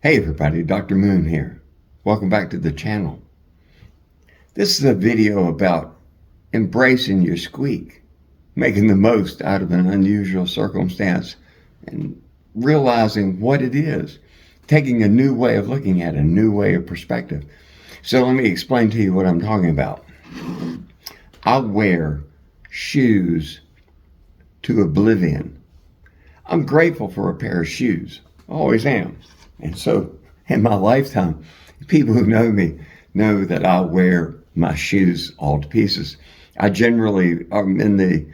Hey everybody, Dr. Moon here. Welcome back to the channel. This is a video about embracing your squeak, making the most out of an unusual circumstance and realizing what it is, taking a new way of looking at it, a new way of perspective. So let me explain to you what I'm talking about. I wear shoes to oblivion. I'm grateful for a pair of shoes. I always am. And so in my lifetime, people who know me know that I wear my shoes all to pieces. I generally am in the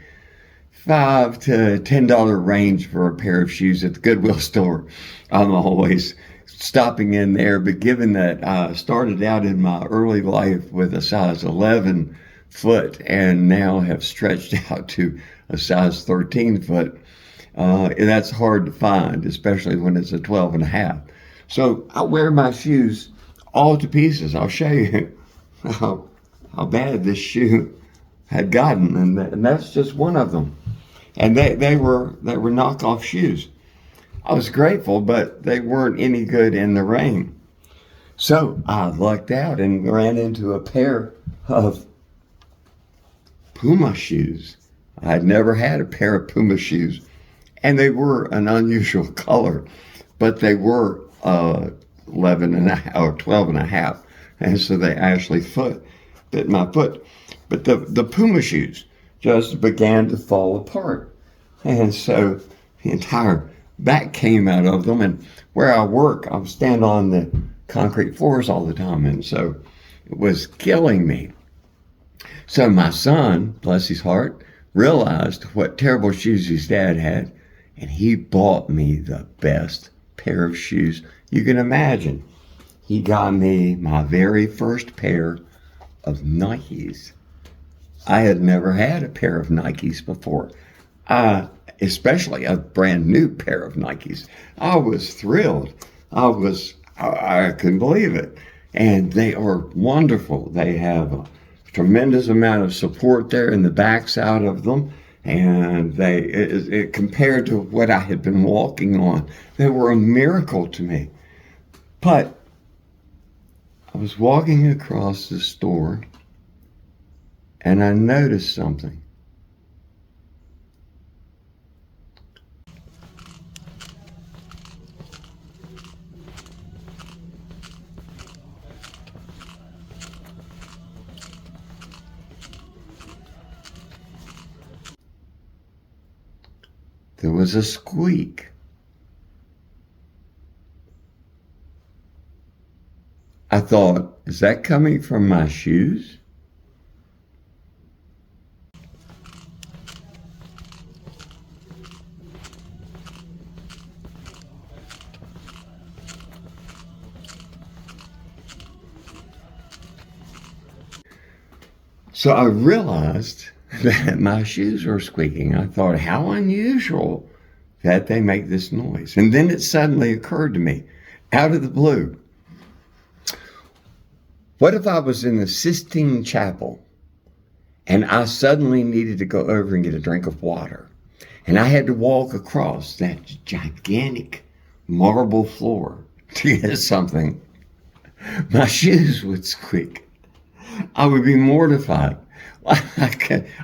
$5 to $10 range for a pair of shoes at the Goodwill store. I'm always stopping in there, but given that I started out in my early life with a size 11 foot and now have stretched out to a size 13 foot, that's hard to find, especially when it's a 12 and a half. So I wear my shoes all to pieces. I'll show you how bad this shoe had gotten, and that's just one of them. And they were knockoff shoes. I was grateful, but they weren't any good in the rain. So I lucked out and ran into a pair of Puma shoes. I had never had a pair of Puma shoes, and they were an unusual color, but they were 11 and a half or 12 and a half. And so they actually fit my foot. But the Puma shoes just began to fall apart. And so the entire back came out of them. And where I work, I stand on the concrete floors all the time. And so it was killing me. So my son, bless his heart, realized what terrible shoes his dad had. And he bought me the best pair of shoes you can imagine. He got me my very first pair of Nikes. I had never had a pair of Nikes before, especially a brand new pair of Nikes. I was thrilled. I couldn't believe it. And they are wonderful. They have a tremendous amount of support there in the backside of them. And it compared to what I had been walking on, they were a miracle to me. But I was walking across the store and I noticed something. There was a squeak. I thought, is that coming from my shoes? So I realized that my shoes were squeaking. I thought, how unusual that they make this noise. And then it suddenly occurred to me, out of the blue, what if I was in the Sistine Chapel and I suddenly needed to go over and get a drink of water, and I had to walk across that gigantic marble floor to get something? My shoes would squeak. I would be mortified.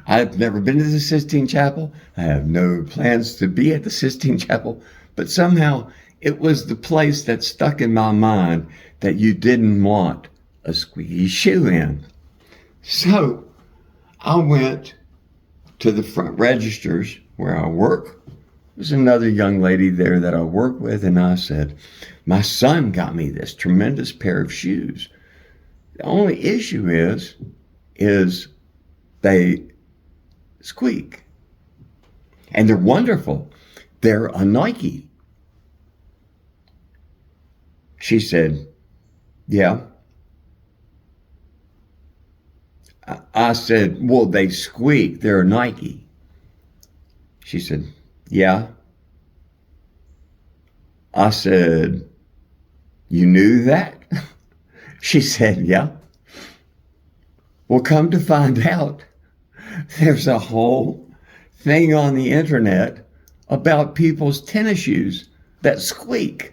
I've never been to the Sistine Chapel. I have no plans to be at the Sistine Chapel, but somehow it was the place that stuck in my mind that you didn't want a squeaky shoe in. So I went to the front registers where I work. There's another young lady there that I work with, and I said, my son got me this tremendous pair of shoes. The only issue is they squeak. And they're wonderful. They're a Nike. She said, yeah. I said, well, they squeak. They're a Nike. She said, yeah. I said, you knew that? She said, yeah. Well, come to find out, there's a whole thing on the internet about people's tennis shoes that squeak.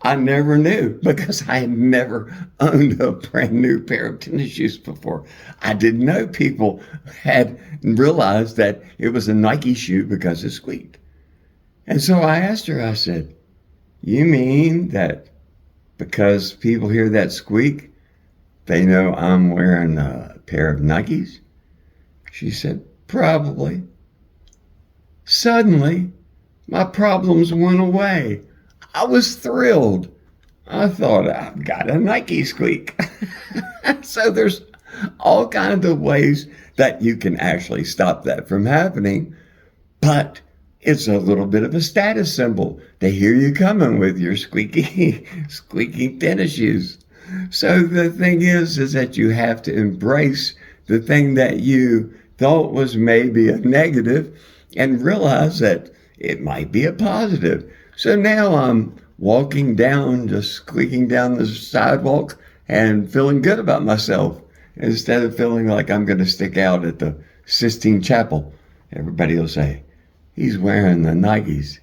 I never knew because I had never owned a brand new pair of tennis shoes before. I didn't know people had realized that it was a Nike shoe because it squeaked. And so I asked her, I said, you mean that because people hear that squeak, they know I'm wearing a pair of Nikes? She said, probably. Suddenly, my problems went away. I was thrilled. I thought, I've got a Nike squeak. So there's all kinds of ways that you can actually stop that from happening, but it's a little bit of a status symbol. They hear you coming with your squeaky tennis shoes. So the thing is that you have to embrace the thing that you thought was maybe a negative and realize that it might be a positive. So now I'm walking down, just squeaking down the sidewalk and feeling good about myself instead of feeling like I'm going to stick out at the Sistine Chapel. Everybody will say, he's wearing the Nikes.